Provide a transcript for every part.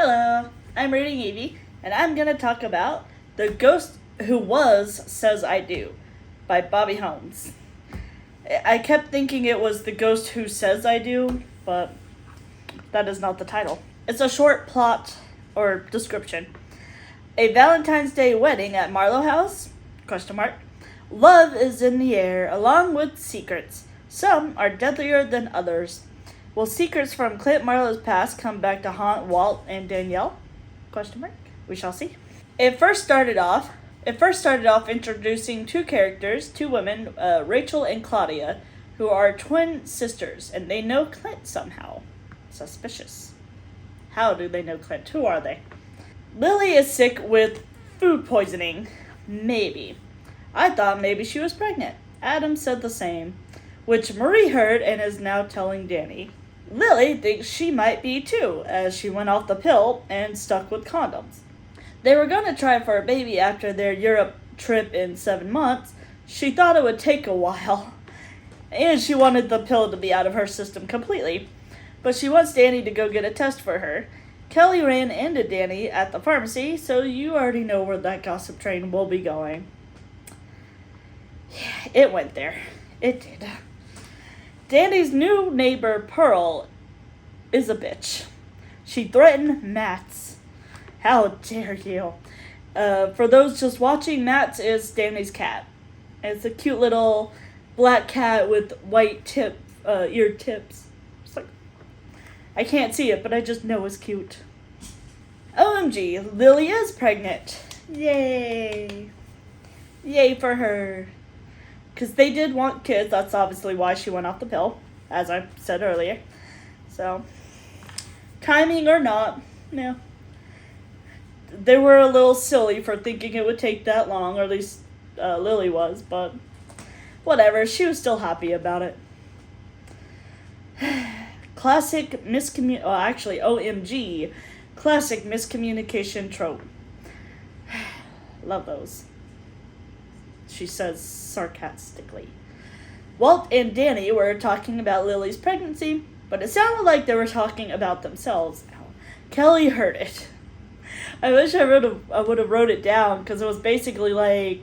Hello, I'm reading Evie, and I'm going to talk about The Ghost Who Was Says I Do by Bobbi Holmes. I kept thinking it was The Ghost Who Says I Do, but that is not the title. It's a short plot or description. A Valentine's Day wedding at Marlow House? ? Love is in the air, along with secrets. Some are deadlier than others. Will secrets from Clint Marlow's past come back to haunt Walt and Danielle? ? We shall see. It first started off introducing two characters, two women, Rachel and Claudia, who are twin sisters, and they know Clint somehow. Suspicious. How do they know Clint? Who are they? Lily is sick with food poisoning. Maybe. I thought maybe she was pregnant. Adam said the same, which Marie heard and is now telling Danny. Lily thinks she might be too, as she went off the pill and stuck with condoms. They were going to try for a baby after their Europe trip in 7 months. She thought it would take a while, and she wanted the pill to be out of her system completely. But she wants Danny to go get a test for her. Kelly ran into Danny at the pharmacy, so you already know where that gossip train will be going. Yeah, it went there. It did. Danny's new neighbor, Pearl, is a bitch. She threatened Mats. How dare you? For those just watching, Mats is Danny's cat. It's a cute little black cat with white ear tips. It's like, I can't see it, but I just know it's cute. OMG, Lily is pregnant. Yay. Yay for her. Because they did want kids. That's obviously why she went off the pill, as I said earlier. So, timing or not, no. They were a little silly for thinking it would take that long, or at least Lily was, but whatever. She was still happy about it. Classic OMG. Classic miscommunication trope. Love those. She says sarcastically. Walt and Danny were talking about Lily's pregnancy, but it sounded like they were talking about themselves. Kelly heard it. I wish I would have wrote it down, because it was basically like,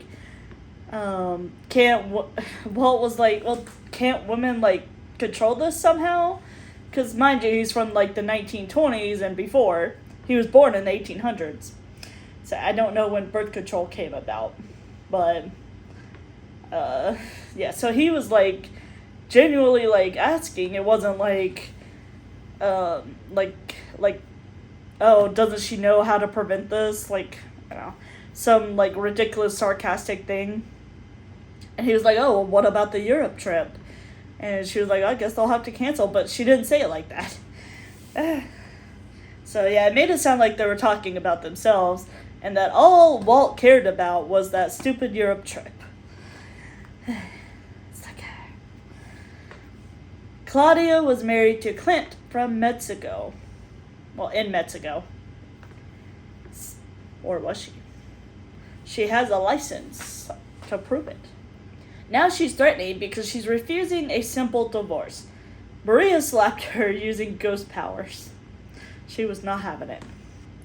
Walt was like, well, can't women like control this somehow? Because mind you, he's from like the 1920s and before. He was born in the 1800s, so I don't know when birth control came about, but. Yeah, so he was, like, genuinely, like, asking. It wasn't, like, oh, doesn't she know how to prevent this? Like, I don't know, some, like, ridiculous, sarcastic thing. And he was like, oh, well, what about the Europe trip? And she was like, I guess they'll have to cancel, but she didn't say it like that. So, yeah, it made it sound like they were talking about themselves, and that all Walt cared about was that stupid Europe trip. It's like, Claudia was married to Clint from Mexico. Well, in Mexico. Or was she? She has a license to prove it. Now she's threatening because she's refusing a simple divorce. Maria slapped her using ghost powers. She was not having it.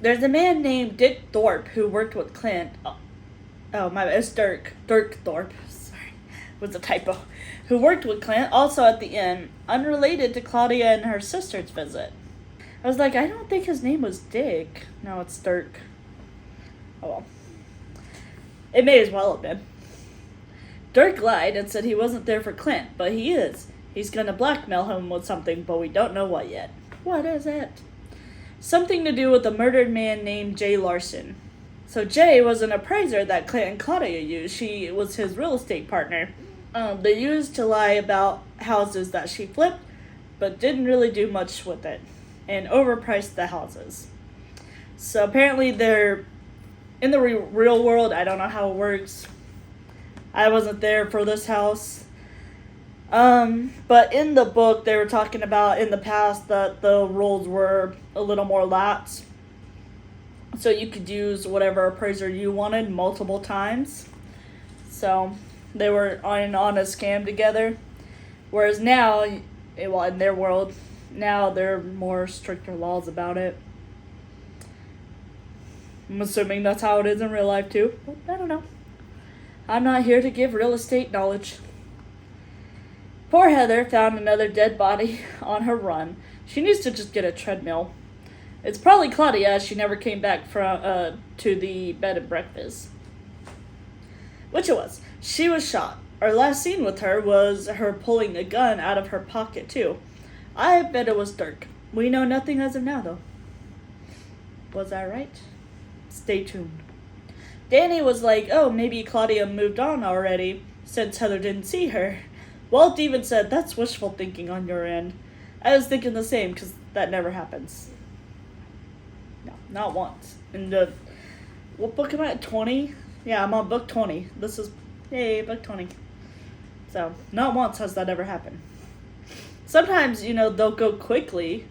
There's a man named Dick Thorpe who worked with Clint. It's Dirk. Dirk Thorpe. Was a typo, who worked with Clint, also at the inn, unrelated to Claudia and her sister's visit. I was like, I don't think his name was Dick. No, it's Dirk. Oh well. It may as well have been. Dirk lied and said he wasn't there for Clint, but he is. He's gonna blackmail him with something, but we don't know what yet. What is it? Something to do with a murdered man named Jay Larson. So Jay was an appraiser that Clint and Claudia used. She was his real estate partner. They used to lie about houses that she flipped, but didn't really do much with it, and overpriced the houses. So apparently they're in the real world. I don't know how it works. I wasn't there for this house. But in the book, they were talking about in the past that the rules were a little more lax. So you could use whatever appraiser you wanted multiple times. So they were in on a scam together. Whereas now, well, in their world, now there are more stricter laws about it. I'm assuming that's how it is in real life too. But I don't know. I'm not here to give real estate knowledge. Poor Heather found another dead body on her run. She needs to just get a treadmill. It's probably Claudia, as she never came back from to the bed and breakfast. Which it was. She was shot. Our last scene with her was her pulling a gun out of her pocket too. I bet it was Dirk. We know nothing as of now though. Was I right? Stay tuned. Danny was like, oh, maybe Claudia moved on already since Heather didn't see her. Walt even said, that's wishful thinking on your end. I was thinking the same, because that never happens. No, not once. And what book am I at? 20? Yeah, I'm on book 20. This is, yay, book 20. So, not once has that ever happened. Sometimes, they'll go quickly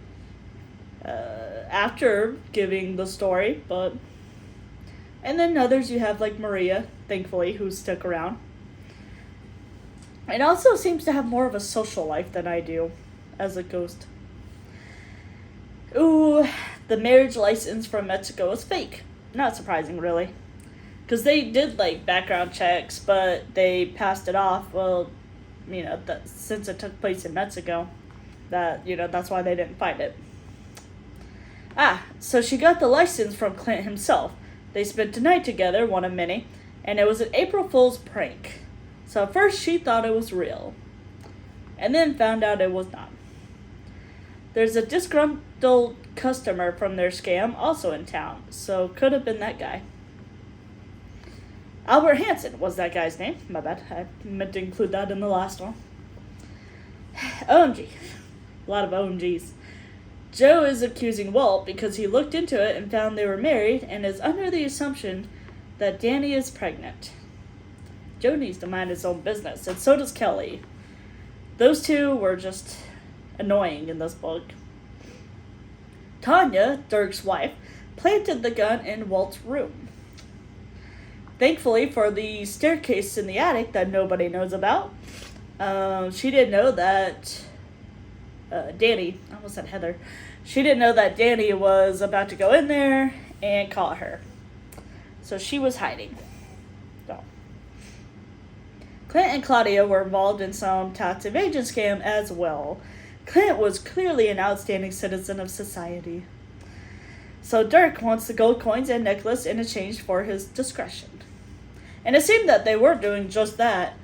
after giving the story, but... And then others you have like Maria, thankfully, who stuck around. It also seems to have more of a social life than I do as a ghost. Ooh, the marriage license from Mexico is fake. Not surprising, really. Because they did like background checks, but they passed it off. Well, since it took place in Mexico, that's why they didn't find it. So she got the license from Clint himself. They spent the night together, one of many, and it was an April Fool's prank. So at first she thought it was real, and then found out it was not. There's a disgruntled customer from their scam also in town, so could have been that guy. Albert Hansen was that guy's name. My bad, I meant to include that in the last one. OMG. A lot of OMGs. Joe is accusing Walt because he looked into it and found they were married and is under the assumption that Danny is pregnant. Joe needs to mind his own business, and so does Kelly. Those two were just annoying in this book. Tanya, Dirk's wife, planted the gun in Walt's room. Thankfully for the staircase in the attic that nobody knows about, she didn't know that Danny, I almost said Heather, she didn't know that Danny was about to go in there and caught her. So she was hiding. So. Clint and Claudia were involved in some tax evasion scam as well. Clint was clearly an outstanding citizen of society. So Dirk wants the gold coins and necklace in exchange for his discretion. And it seemed that they were doing just that,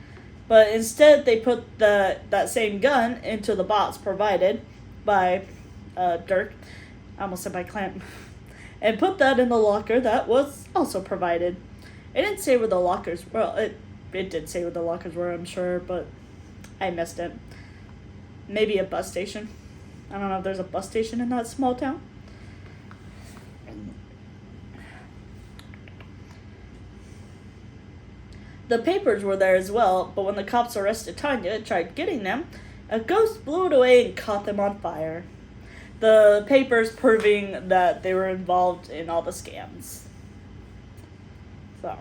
but instead they put that same gun into the box provided by Dirk, I almost said by Clint, and put that in the locker that was also provided. It didn't say where the lockers, well, it did say where the lockers were, I'm sure, but I missed it. Maybe a bus station. I don't know if there's a bus station in that small town. The papers were there as well, but when the cops arrested Tanya and tried getting them, a ghost blew it away and caught them on fire. The papers proving that they were involved in all the scams. So,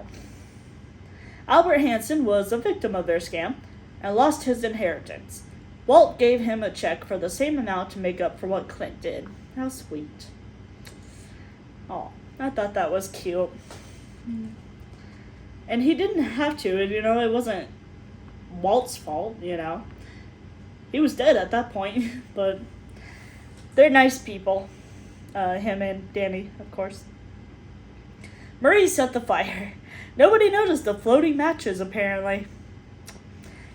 Albert Hansen was a victim of their scam and lost his inheritance. Walt gave him a check for the same amount to make up for what Clint did. How sweet. Oh, I thought that was cute. And he didn't have to, it wasn't Walt's fault, He was dead at that point, but they're nice people. Him and Danny, of course. Marie set the fire. Nobody noticed the floating matches, apparently.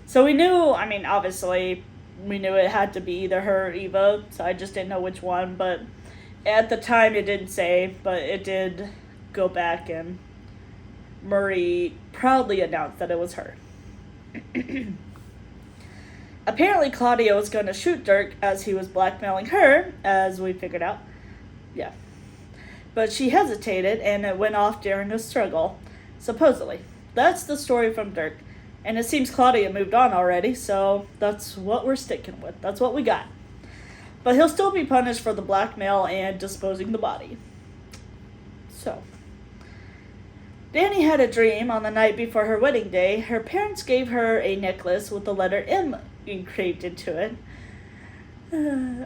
So we knew, obviously, we knew it had to be either her or Eva, so I just didn't know which one, but at the time it didn't say, but it did go back and Marie proudly announced that it was her. Apparently Claudia was going to shoot Dirk as he was blackmailing her, as we figured out. Yeah. But she hesitated and it went off during a struggle, supposedly. That's the story from Dirk. And it seems Claudia moved on already, so that's what we're sticking with. That's what we got. But he'll still be punished for the blackmail and disposing the body. So, Danny had a dream on the night before her wedding day. Her parents gave her a necklace with the letter M engraved into it.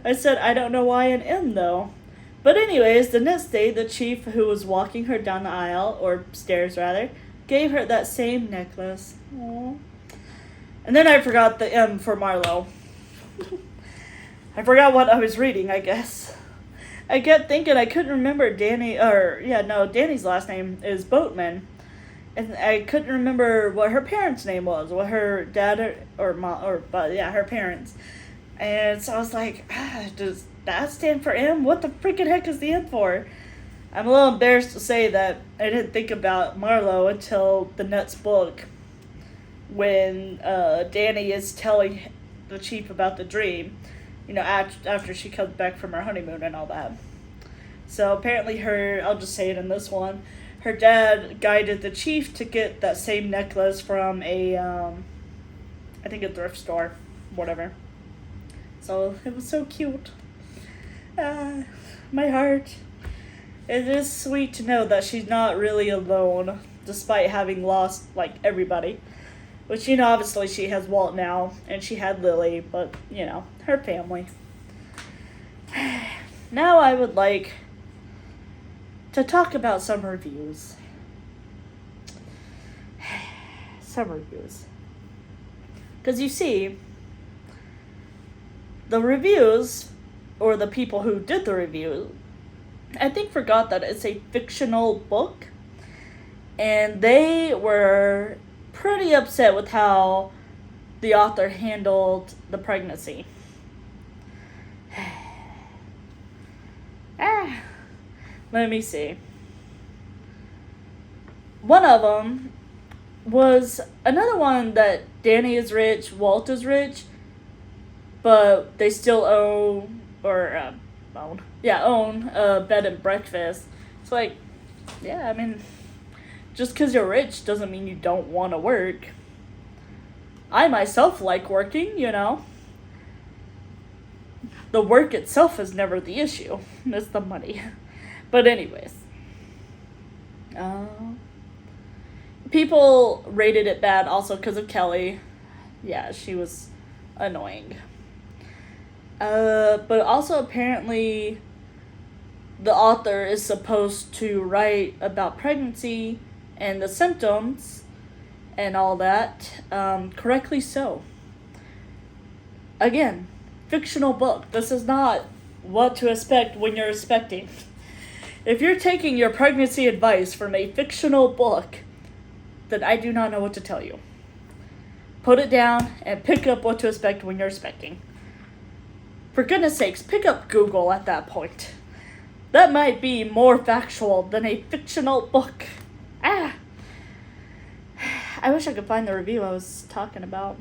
I said, I don't know why an M, though. But anyways, the next day, the chief who was walking her down the aisle, or stairs rather, gave her that same necklace. Aww. And then I forgot the M for Marlow. I forgot what I was reading, I guess. I kept thinking I couldn't remember Danny's last name is Boatman. And I couldn't remember what her parents' name was, what her dad her parents. And so I was like, does that stand for M? What the freaking heck is the M for? I'm a little embarrassed to say that I didn't think about Marlow until the next book, when Danny is telling the chief about the dream, after she comes back from her honeymoon and all that. So apparently I'll just say it in this one, her dad guided the chief to get that same necklace from I think a thrift store, whatever. So it was so cute. My heart. It is sweet to know that she's not really alone, despite having lost, everybody. Which, obviously she has Walt now, and she had Lily, but, her family. Now I would like to talk about some reviews. Some reviews. Because you see, the reviews, or the people who did the review, I think forgot that it's a fictional book. And they were pretty upset with how the author handled the pregnancy. Let me see. One of them was another one that Danny is rich, Walt is rich, but they still own a bed and breakfast. It's just because you're rich doesn't mean you don't want to work. I myself like working, The work itself is never the issue. It's the money. But anyways. People rated it bad also because of Kelly. Yeah, she was annoying. But also apparently the author is supposed to write about pregnancy and the symptoms and all that, correctly so. Again, fictional book. This is not what to expect when you're expecting. If you're taking your pregnancy advice from a fictional book, then I do not know what to tell you. Put it down and pick up what to expect when you're expecting. For goodness sakes, pick up Google at that point. That might be more factual than a fictional book. I wish I could find the review I was talking about.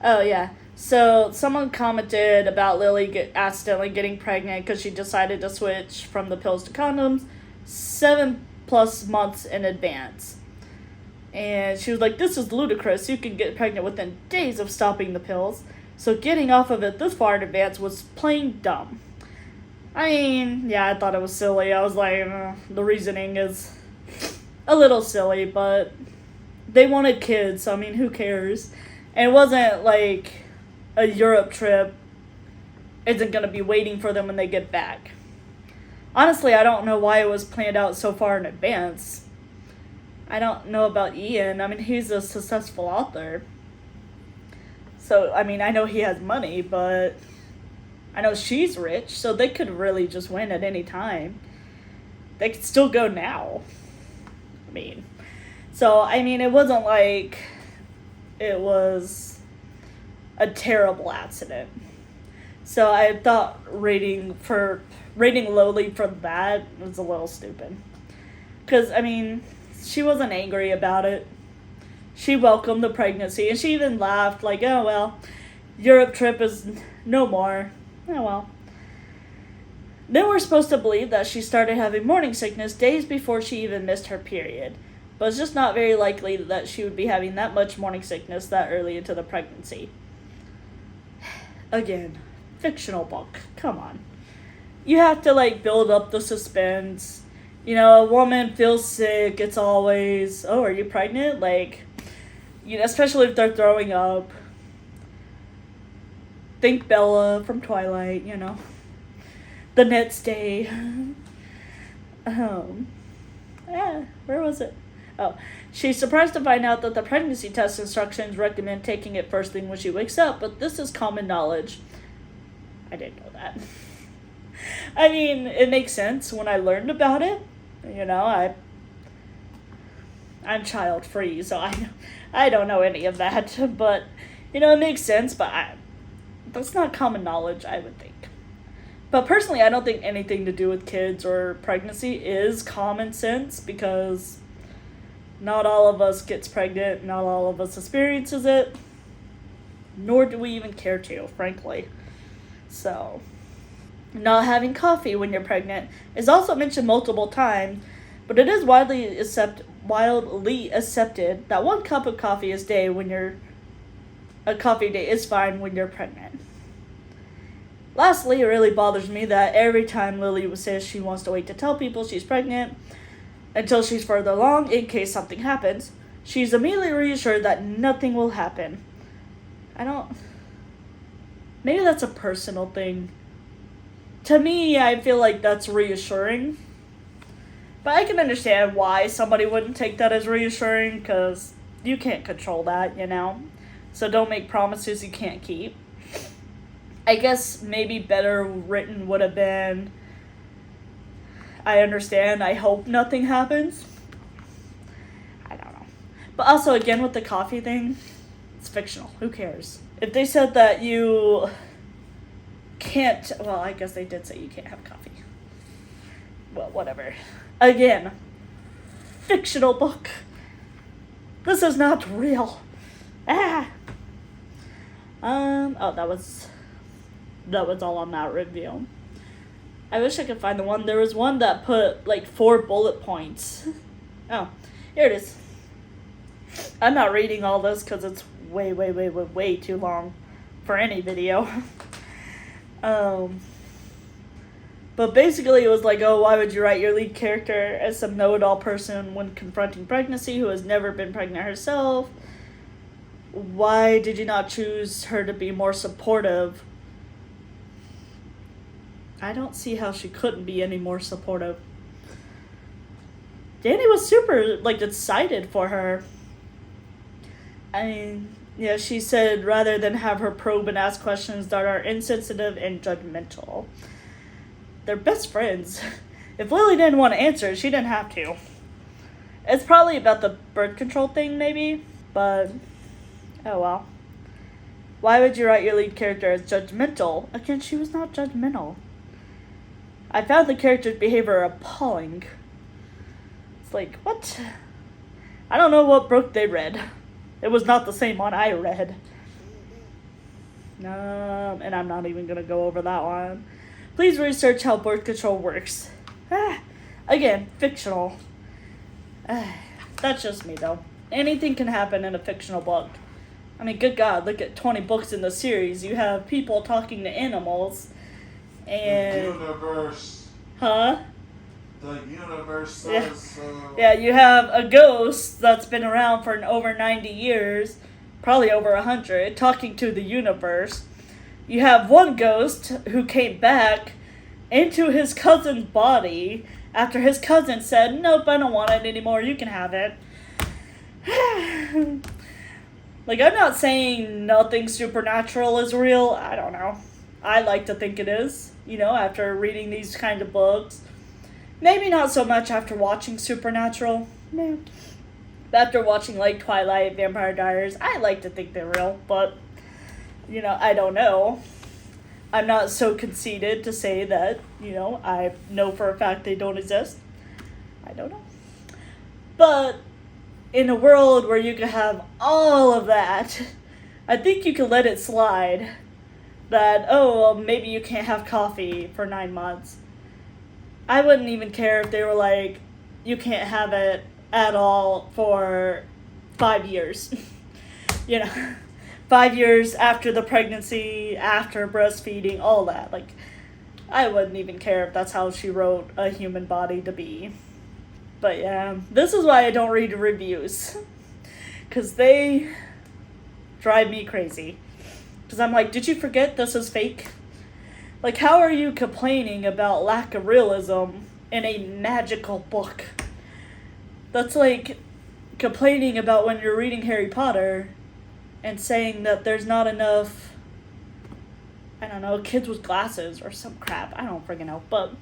Oh, yeah. So, someone commented about Lily accidentally getting pregnant because she decided to switch from the pills to condoms 7+ months in advance. And she was like, this is ludicrous. You can get pregnant within days of stopping the pills. So getting off of it this far in advance was plain dumb. I thought it was silly. I was like, the reasoning is a little silly, but they wanted kids, so who cares? And it wasn't like a Europe trip isn't going to be waiting for them when they get back. Honestly, I don't know why it was planned out so far in advance. I don't know about Ian. He's a successful author. So, I know he has money, but I know she's rich, so they could really just win at any time. They could still go now. So, it wasn't like it was a terrible accident. So, I thought rating lowly for that was a little stupid. Because, she wasn't angry about it. She welcomed the pregnancy, and she even laughed, like, oh, well, Europe trip is no more. Oh, well. Then we're supposed to believe that she started having morning sickness days before she even missed her period. But it's just not very likely that she would be having that much morning sickness that early into the pregnancy. Again, fictional book. Come on. You have to, build up the suspense. A woman feels sick. It's always, oh, are you pregnant? Especially if they're throwing up. Think Bella from Twilight, the next day. Where was it? Oh, she's surprised to find out that the pregnancy test instructions recommend taking it first thing when she wakes up, but this is common knowledge. I didn't know that. I mean, it makes sense when I learned about it. You know, I'm child free, so I don't know any of that. But you know, it makes sense. But that's not common knowledge, I would think. But personally, I don't think anything to do with kids or pregnancy is common sense, because not all of us gets pregnant, not all of us experiences it, nor do we even care to, frankly. So, not having coffee when you're pregnant is also mentioned multiple times, but it is widely accepted that 1 cup of coffee a coffee a day is fine when you're pregnant. Lastly, it really bothers me that every time Lily says she wants to wait to tell people she's pregnant until she's further along in case something happens, she's immediately reassured that nothing will happen. Maybe that's a personal thing. To me, I feel like that's reassuring. But I can understand why somebody wouldn't take that as reassuring, because you can't control that, you know? So don't make promises you can't keep. I guess maybe better written would have been, I understand, I hope nothing happens. I don't know. But also, again, with the coffee thing, it's fictional. Who cares? If they said that you can't, well, I guess they did say you can't have coffee. Well, whatever. Again, fictional book. This is not real. That was all on that review. I wish I could find the one. There was one that put like 4 bullet points. Oh, here it is. I'm not reading all this because it's way too long for any video. But basically it was like, oh, why would you write your lead character as some know-it-all person when confronting pregnancy who has never been pregnant herself? Why did you not choose her to be more supportive? I don't see how she couldn't be any more supportive. Danny was super, excited for her. I mean, yeah, she said rather than have her probe and ask questions that are insensitive and judgmental. They're best friends. If Lily didn't want to answer, she didn't have to. It's probably about the birth control thing, maybe, but oh well. Why would you write your lead character as judgmental? Again, she was not judgmental. I found the character's behavior appalling. It's like, what? I don't know what book they read. It was not the same one I read. And I'm not even going to go over that one. Please research how birth control works. Again, fictional. That's just me, though. Anything can happen in a fictional book. I mean, good God, look at 20 books in the series. You have people talking to animals. And the universe. Huh? The universe says so. Yeah, you have a ghost that's been around for over 90 years, probably over 100, talking to the universe. You have one ghost who came back into his cousin's body after his cousin said, nope, I don't want it anymore, you can have it. I'm not saying nothing supernatural is real, I don't know. I like to think it is, after reading these kind of books. Maybe not so much after watching Supernatural. No. After watching, Twilight, Vampire Diaries, I like to think they're real, but, I don't know. I'm not so conceited to say that, I know for a fact they don't exist. I don't know. But in a world where you can have all of that, I think you can let it slide. That, maybe you can't have coffee for 9 months. I wouldn't even care if they were like, you can't have it at all for 5 years. 5 years after the pregnancy, after breastfeeding, all that. I wouldn't even care if that's how she wrote a human body to be. But yeah, this is why I don't read reviews. Because they drive me crazy. Because I'm like, did you forget this is fake? Like, how are you complaining about lack of realism in a magical book? That's like complaining about when you're reading Harry Potter and saying that there's not enough, I don't know, kids with glasses or some crap. I don't freaking know. But